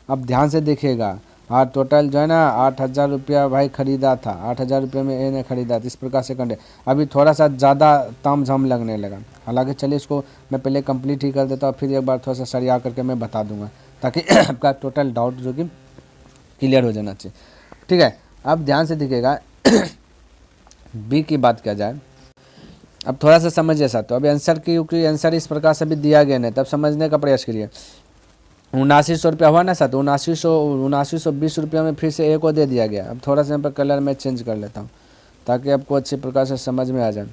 अब ध्यान से देखिएगा, हाँ टोटल जो है ना 8000 रुपया भाई खरीदा था, 8000 रुपये में ए ने खरीदा था, इस प्रकार से कंडे। अभी थोड़ा सा ज़्यादा ताम झाम लगने लगा, हालांकि चलिए इसको मैं पहले कंप्लीट ही कर देता हूँ, फिर एक बार थोड़ा सा सरिया करके मैं बता दूंगा, ताकि आपका टोटल डाउट जो कि क्लियर हो जाना चाहिए, ठीक है। अब ध्यान से देखिएगा बी की बात किया जाए, अब थोड़ा सा समझिए साथ, तो अभी आंसर क्योंकि आंसर इस प्रकार से भी दिया गया नहीं, तब समझने का प्रयास करिए। 7900 रुपया हुआ ना साथ, 7920 रुपया में फिर से ए को दे दिया गया। अब थोड़ा सा यहाँ पर कलर मैं चेंज कर लेता हूँ ताकि आपको अच्छी प्रकार से समझ में आ जाए।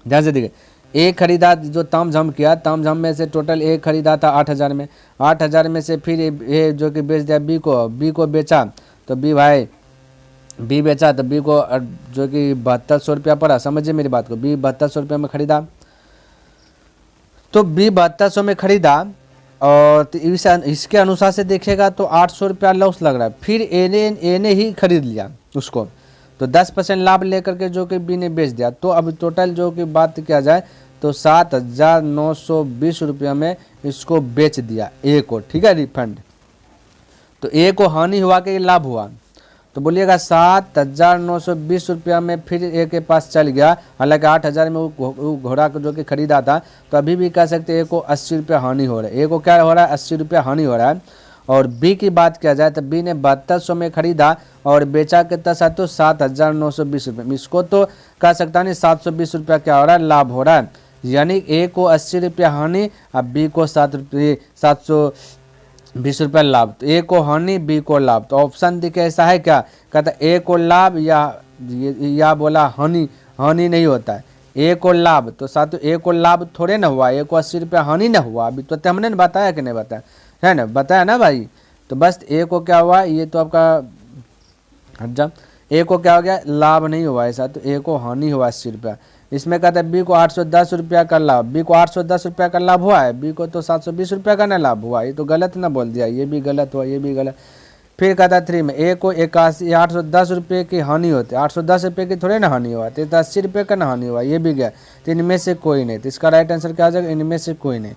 ध्यान से देखिए, ए खरीदा जो ताम झाम किया, ताम झाम में से टोटल ए खरीदा था 8000 में, 8000 में से फिर ए जो कि बेच दिया बी को बेचा, तो बी भाई बी बेचा तो बी को जो कि 7200 रुपया पड़ा, समझिए मेरी बात को। बी 7200 रुपये में खरीदा, तो बी 7200 में खरीदा, और तो इसके अनुसार से देखेगा तो 800 रुपया लॉस लग रहा है। फिर ए ने ही खरीद लिया उसको, तो 10% लाभ लेकर के जो कि बी ने बेच दिया। तो अब टोटल जो कि बात किया जाए तो 7920 रुपया में इसको बेच दिया ए को, ठीक है, रिफंड। तो ए को हानि हुआ कि लाभ हुआ, तो बोलिएगा 7920 रुपया में फिर ए के पास चल गया, हालांकि 8000 में वो घोड़ा जो कि खरीदा था, तो अभी भी कह सकते ए को 80 रुपया हानि हो रहा है। ए को क्या हो रहा है, 80 रुपया हानि हो रहा है। और बी की बात किया जाए तो बी ने 7200 में खरीदा और बेचा कितना साथ, तो 7920 रुपये में। इसको तो कह सकता नहीं 720 रुपया क्या हो रहा है, लाभ हो रहा है, यानी ए को 80 रुपया हानि, अब बी को 720 रुपया लाभ। तो ए को हानि बी को लाभ, तो ऑप्शन दिखे ऐसा है क्या, कहता ए को लाभ या बोला हानि, हानि नहीं होता है, ए को लाभ, तो साथ ए को लाभ थोड़े ना हुआ, ए को 80 रुपया हानि ना हुआ। अभी तो हमने बताया कि नहीं बताया, है ना, बताया ना भाई। तो बस ए को क्या हुआ, ये तो आपका हट जा, ए को क्या हो गया, लाभ नहीं हुआ ऐसा, तो ए को हानि हुआ 80 रुपया। इसमें कहता है बी को 810 रुपया का लाभ, बी को 810 रुपया का लाभ हुआ है, बी को तो 720 रुपया का ना लाभ हुआ, ये तो गलत ना बोल दिया, ये भी गलत हुआ, ये भी गलत। फिर कहता है 3 में ए को 810 रुपये की हानि होती है, 810 रुपये की थोड़े ना हानि हुआ, तो 80 रुपये का ना हानि हुआ, ये भी गया, तो इनमें से कोई नहीं। तो इसका राइट आंसर क्या आ जाएगा, इनमें से कोई नहीं।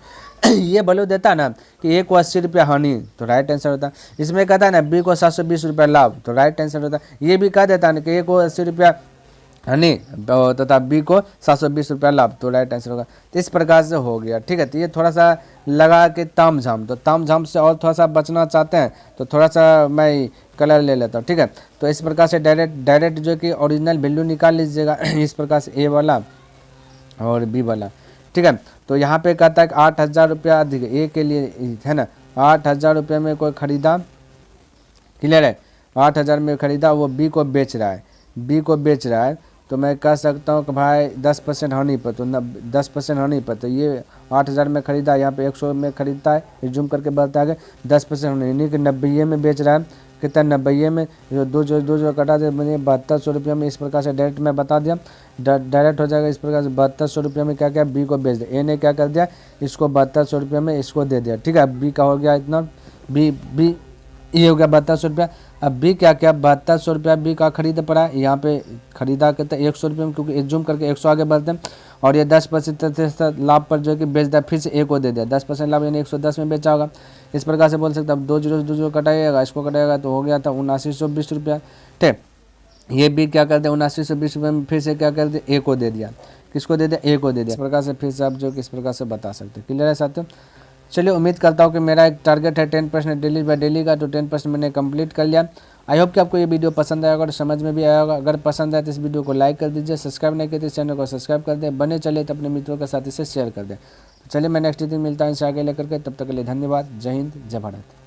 ये बोलो देता ना कि ए को 80 रुपया हानि, तो राइट आंसर होता। इसमें कहता है ना बी को 720 रुपया लाभ, तो राइट आंसर होता। ये भी कह देता ना कि ए को 80 रुपया हानि तथा बी को 720 रुपया लाभ, तो राइट आंसर होगा। तो इस प्रकार से हो गया, ठीक है। तो ये थोड़ा सा लगा के ताम झाम, तो ताम झाम से और थोड़ा सा बचना चाहते हैं तो थोड़ा सा मैं कलर ले लेता हूँ, ठीक है। तो इस प्रकार से डायरेक्ट जो कि ओरिजिनल वैल्यू निकाल लीजिएगा इस प्रकार से, ए वाला और बी वाला, ठीक है। तो यहाँ पे कहता है कि 8000 रुपया अधिक ए के लिए है ना, 8000 रुपये में कोई खरीदा, क्लियर है, 8000 में खरीदा, वो बी को बेच रहा है, बी को बेच रहा है, तो मैं कह सकता हूँ कि भाई 10% हानि पर, तो 10% हानि पर, तो ये 8000 में खरीदा, यहाँ पे 100 में खरीदता है, जूम करके बताया गया 10% हानि, यानी कि 90 में बेच रहा है, कितना 90 में, जो कटा दे मुझे 7200 रुपया में, इस प्रकार से डायरेक्ट मैं बता दिया, डायरेक्ट हो जाएगा इस प्रकार से। 7200 रुपया में क्या क्या बी को बेच दिया, ए ने क्या कर दिया, इसको 7200 रुपया में इसको दे दिया, ठीक है। बी का हो गया इतना, बी ये हो गया 7200 रुपया। अब बी क्या क्या 7200 रुपया बी का खरीद पड़ा है, यहाँ पे खरीदा कहते हैं 100 रुपये में, क्योंकि एक जूम करके 100 आगे बढ़ते हैं। और ये 10% लाभ पर जो है कि बेच दिया, फिर से ए को दे दिया 10% लाभ, यानी 110 में बेचा होगा। इस प्रकार से बोल सकते हैं। अब 2 जीरो कटाइएगा, इसको कटाएगा तो हो गया था 7920 रुपया। ठीक, ये बी क्या करते हैं 7920 रुपये में फिर से क्या करते ए को दे दिया, किसको दे दिया, ए को दे दिया। इस प्रकार से फिर से आप जो किस प्रकार से बता सकते हैं। क्लियर है साथियों? चलिए, उम्मीद करता हूँ कि मेरा एक टारगेट है 10% डेली बाय डेली का, तो 10% मैंने कंप्लीट कर लिया। आई होप कि आपको ये वीडियो पसंद आया होगा और समझ में भी आया होगा। अगर पसंद आए तो इस वीडियो को लाइक कर दीजिए, सब्सक्राइब नहीं किए तो इस चैनल को सब्सक्राइब कर दें, बने चले तो अपने मित्रों के साथ इसे शेयर कर दें। तो चलिए, मैं नेक्स्ट दिन मिलता हूँ इनसे आगे लेकर के, तब तक के लिए धन्यवाद। जय हिंद, जय भारत।